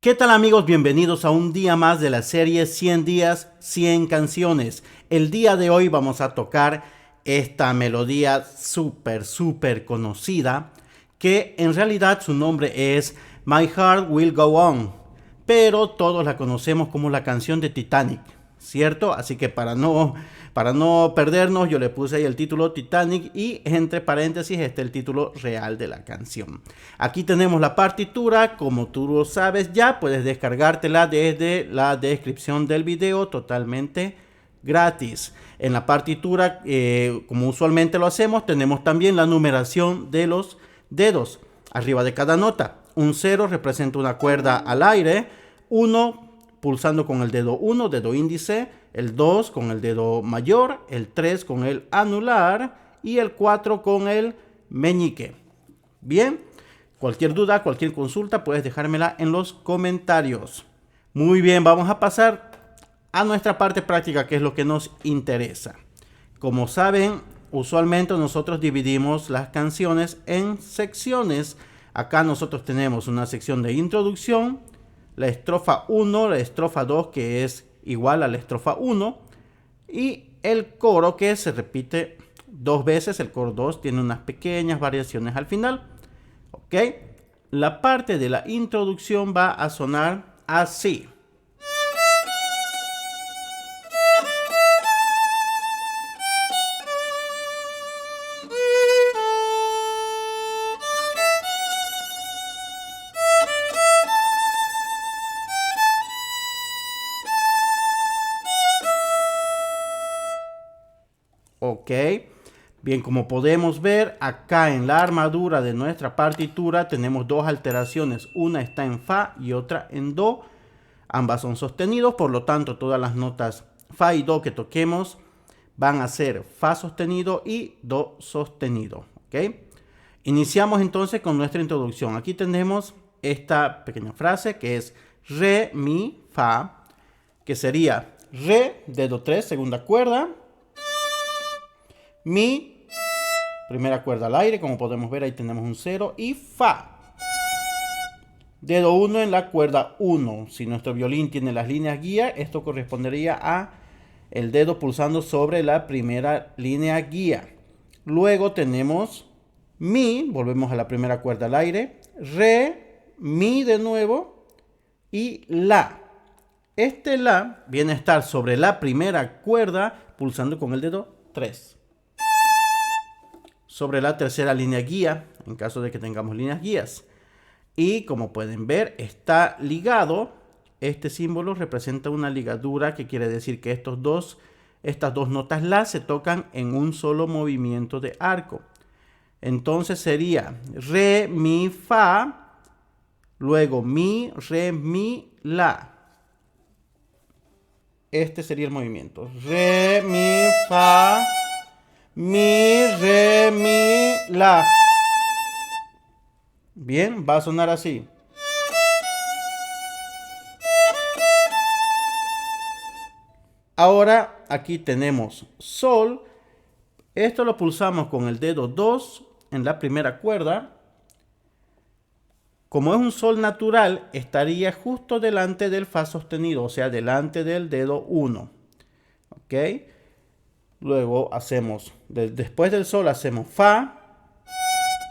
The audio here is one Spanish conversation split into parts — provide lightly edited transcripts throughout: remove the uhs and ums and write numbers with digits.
¿Qué tal amigos? Bienvenidos a un día más de la serie 100 días, 100 canciones. El día de hoy vamos a tocar esta melodía súper conocida, que en realidad su nombre es My Heart Will Go On, pero todos la conocemos como la canción de Titanic, ¿cierto? Así que para no perdernos, yo le puse ahí el título Titanic y entre paréntesis está el título real de la canción. Aquí tenemos la partitura, como tú lo sabes ya, puedes descargártela desde la descripción del video totalmente gratis. En la partitura, como usualmente lo hacemos, tenemos también la numeración de los dedos arriba de cada nota. Un 0 representa una cuerda al aire, 1 pulsando con el dedo 1, dedo índice, el 2 con el dedo mayor, el 3 con el anular y el 4 con el meñique. Bien, cualquier duda, cualquier consulta puedes dejármela en los comentarios. Muy bien, vamos a pasar a nuestra parte práctica, que es lo que nos interesa. Como saben, usualmente nosotros dividimos las canciones en secciones. Acá nosotros tenemos una sección de introducción, la estrofa 1, la estrofa 2 que es igual a la estrofa 1 y el coro que se repite dos veces. El coro 2 tiene unas pequeñas variaciones al final. Ok, la parte de la introducción va a sonar así. Ok, bien, como podemos ver acá en la armadura de nuestra partitura tenemos dos alteraciones, una está en fa y otra en do, ambas son sostenidos, por lo tanto todas las notas fa y do que toquemos van a ser fa sostenido y do sostenido. Ok, iniciamos entonces con nuestra introducción. Aquí tenemos esta pequeña frase que es re, mi, fa, que sería re, dedo 3, segunda cuerda, mi, primera cuerda al aire, como podemos ver ahí tenemos un 0, y fa, dedo 1 en la cuerda 1. Si nuestro violín tiene las líneas guía, esto correspondería a el dedo pulsando sobre la primera línea guía. Luego tenemos mi, volvemos a la primera cuerda al aire, re, mi de nuevo y la. Este la viene a estar sobre la primera cuerda pulsando con el dedo 3. Sobre la tercera línea guía, en caso de que tengamos líneas guías. Y como pueden ver, está ligado. Este símbolo representa una ligadura, que quiere decir que estas dos notas la se tocan en un solo movimiento de arco. Entonces sería re, mi, fa, luego mi, re, mi, la. Este sería el movimiento. Re, mi, fa, mi, re, mi, la. Bien, va a sonar así. Ahora aquí tenemos sol. Esto lo pulsamos con el dedo 2 en la primera cuerda. Como es un sol natural, estaría justo delante del fa sostenido, o sea, delante del dedo 1. ¿Ok? Luego hacemos, después del sol hacemos fa,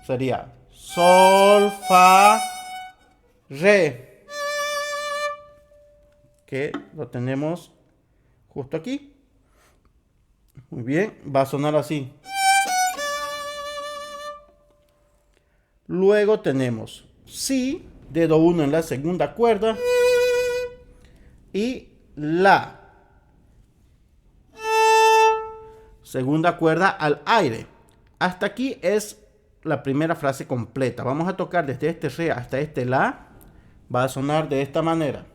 sería sol, fa, re, que lo tenemos justo aquí. Muy bien, va a sonar así. Luego tenemos si, dedo 1 en la segunda cuerda, y la. Segunda cuerda al aire. Hasta aquí es la primera frase completa. Vamos a tocar desde este re hasta este la. Va a sonar de esta manera.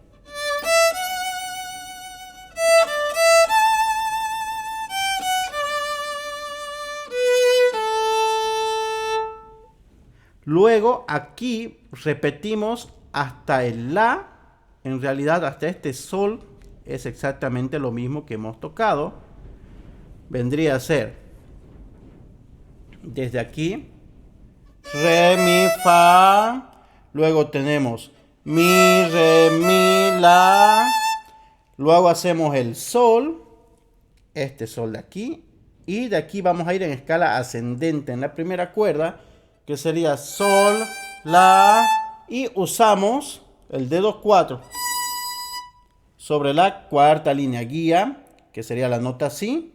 Luego aquí repetimos hasta el la. En realidad hasta este sol es exactamente lo mismo que hemos tocado. Vendría a ser desde aquí re, mi, fa, luego tenemos mi, re, mi, la. Luego hacemos el sol, este sol de aquí. Y de aquí vamos a ir en escala ascendente en la primera cuerda, que sería sol, la. Y usamos el dedo 4 sobre la cuarta línea guía, que sería la nota si.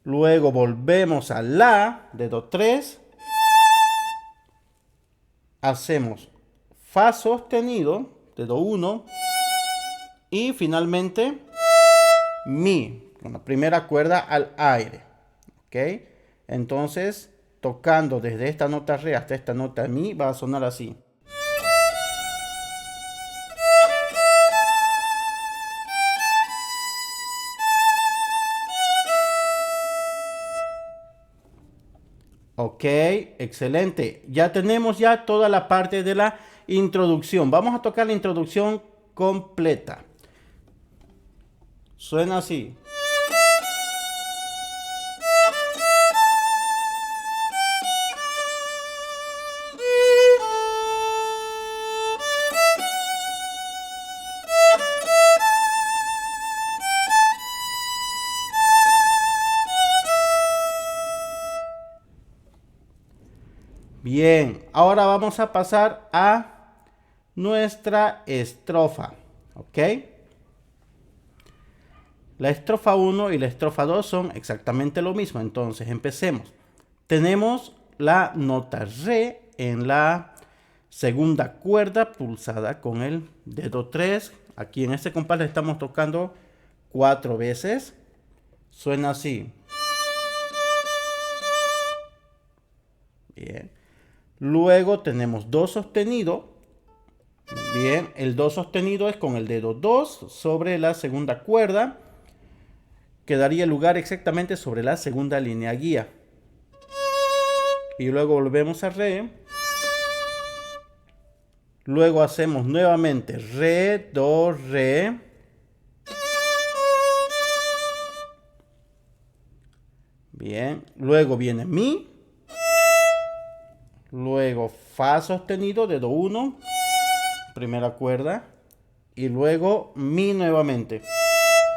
Luego volvemos a la, dedo 3. Hacemos fa sostenido, dedo 1. Y finalmente mi, con la primera cuerda al aire. ¿Ok? Entonces, tocando desde esta nota re hasta esta nota mi, va a sonar así. Ok, excelente. Ya tenemos ya toda la parte de la introducción. Vamos a tocar la introducción completa. Suena así. Bien, ahora vamos a pasar a nuestra estrofa, ¿ok? La estrofa 1 y la estrofa 2 son exactamente lo mismo, entonces empecemos. Tenemos la nota re en la segunda cuerda pulsada con el dedo 3. Aquí en este compás le estamos tocando 4 veces. Suena así. Bien. Luego tenemos do sostenido. Bien, el do sostenido es con el dedo 2 sobre la segunda cuerda. Quedaría el lugar exactamente sobre la segunda línea guía. Y luego volvemos a re. Luego hacemos nuevamente re, do, re. Bien, luego viene mi. Luego fa sostenido, dedo 1, primera cuerda. Y luego mi nuevamente,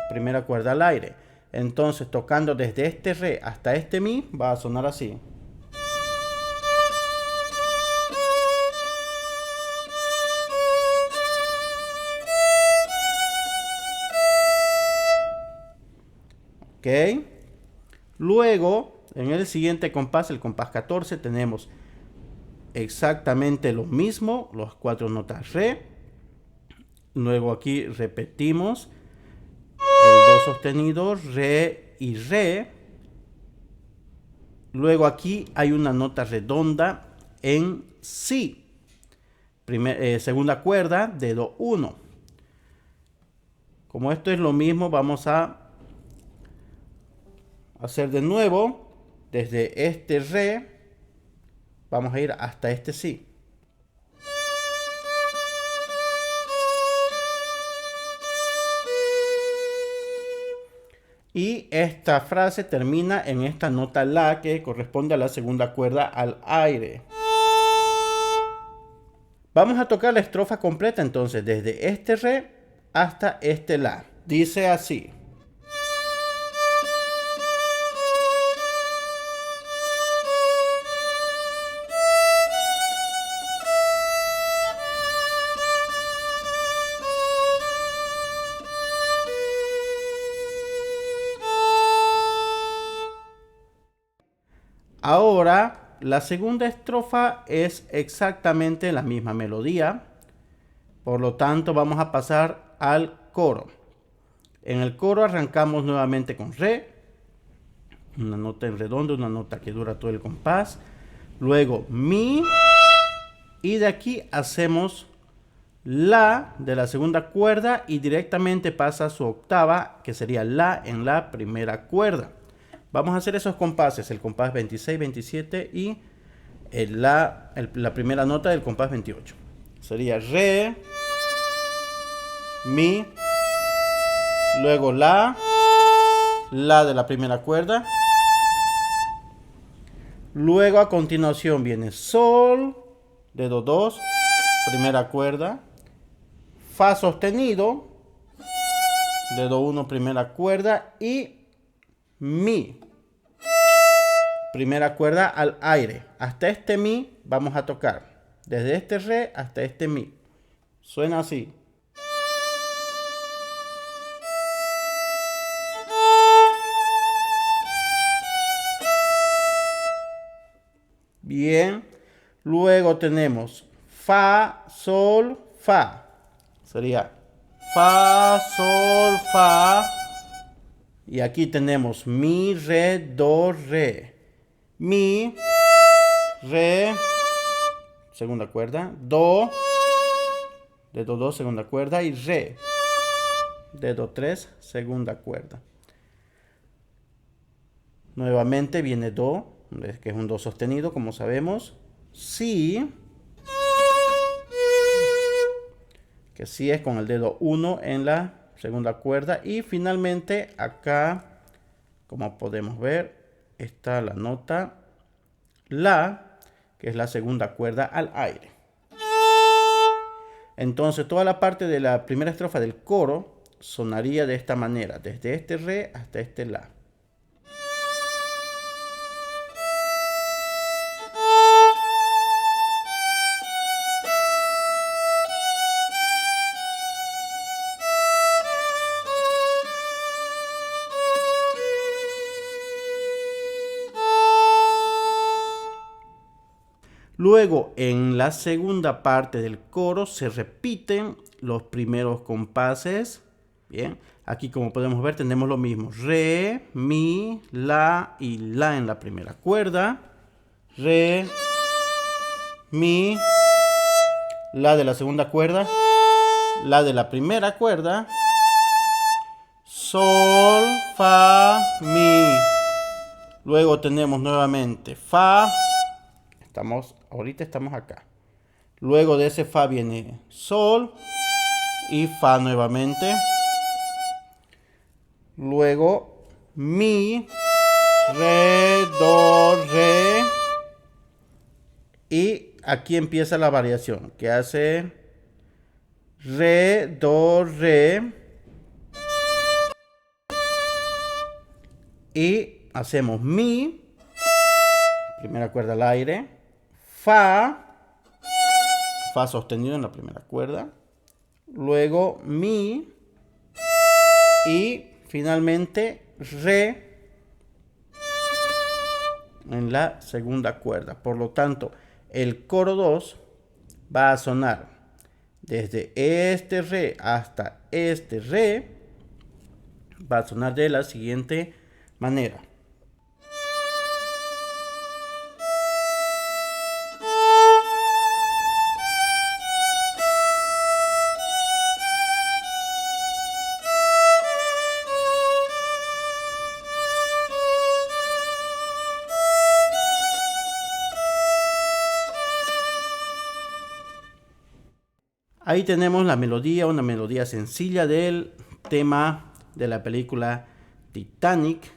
primera cuerda al aire. Entonces tocando desde este re hasta este mi va a sonar así. Ok. Luego en el siguiente compás, el compás 14, tenemos exactamente lo mismo, las 4 notas re. Luego aquí repetimos el do sostenido, re y re. Luego aquí hay una nota redonda en si. Segunda cuerda, dedo 1. Como esto es lo mismo, vamos a hacer de nuevo desde este re. Vamos a ir hasta este si. Y esta frase termina en esta nota la que corresponde a la segunda cuerda al aire. Vamos a tocar la estrofa completa entonces desde este re hasta este la. Dice así. Ahora, la segunda estrofa es exactamente la misma melodía. Por lo tanto, vamos a pasar al coro. En el coro arrancamos nuevamente con re. Una nota en redondo, una nota que dura todo el compás. Luego mi. Y de aquí hacemos la de la segunda cuerda y directamente pasa a su octava, que sería la en la primera cuerda. Vamos a hacer esos compases, el compás 26, 27 y la primera nota del compás 28. Sería re, mi, luego la de la primera cuerda. Luego a continuación viene sol, dedo 2, primera cuerda, fa sostenido, dedo 1, primera cuerda, y mi, primera cuerda al aire. Hasta este mi vamos a tocar, desde este re hasta este mi. Suena así. Bien, luego tenemos fa, sol, fa. Sería fa, sol, fa. Y aquí tenemos mi, re, do, re. Mi, re, segunda cuerda, do, dedo 2, segunda cuerda, y re, dedo 3, segunda cuerda. Nuevamente viene do, que es un do sostenido, como sabemos. Si, que si es con el dedo 1 en la segunda cuerda. Y finalmente acá, como podemos ver, está la nota la, que es la segunda cuerda al aire. Entonces toda la parte de la primera estrofa del coro sonaría de esta manera, desde este re hasta este la. Luego, en la segunda parte del coro se repiten los primeros compases. Bien, aquí como podemos ver tenemos lo mismo. Re, mi, la y la en la primera cuerda. Re, mi, la de la segunda cuerda. La de la primera cuerda. Sol, fa, mi. Luego tenemos nuevamente fa. Ahorita estamos acá. Luego de ese fa viene sol y fa nuevamente. Luego mi, re, do, re. Y aquí empieza la variación que hace re, do, re. Y hacemos mi, primera cuerda al aire. Fa, fa sostenido en la primera cuerda, luego mi y finalmente re en la segunda cuerda. Por lo tanto, el coro 2 va a sonar desde este re hasta este re, va a sonar de la siguiente manera. Ahí tenemos la melodía, una melodía sencilla del tema de la película Titanic,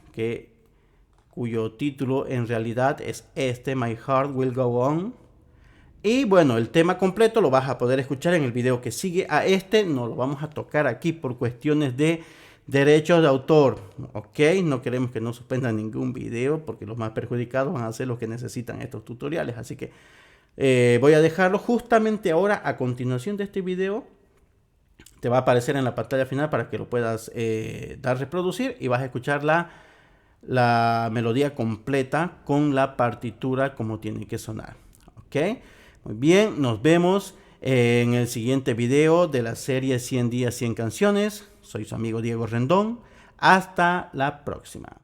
cuyo título en realidad es este, My Heart Will Go On. Y bueno, el tema completo lo vas a poder escuchar en el video que sigue. A este no lo vamos a tocar aquí por cuestiones de derechos de autor, ok. No queremos que nos suspendan ningún video porque los más perjudicados van a ser los que necesitan estos tutoriales. Así que voy a dejarlo justamente ahora a continuación de este video. Te va a aparecer en la pantalla final para que lo puedas dar reproducir y vas a escuchar la melodía completa con la partitura como tiene que sonar, ok. Muy bien, nos vemos en el siguiente video de la serie 100 días 100 canciones. Soy su amigo Diego Rendón. Hasta la próxima.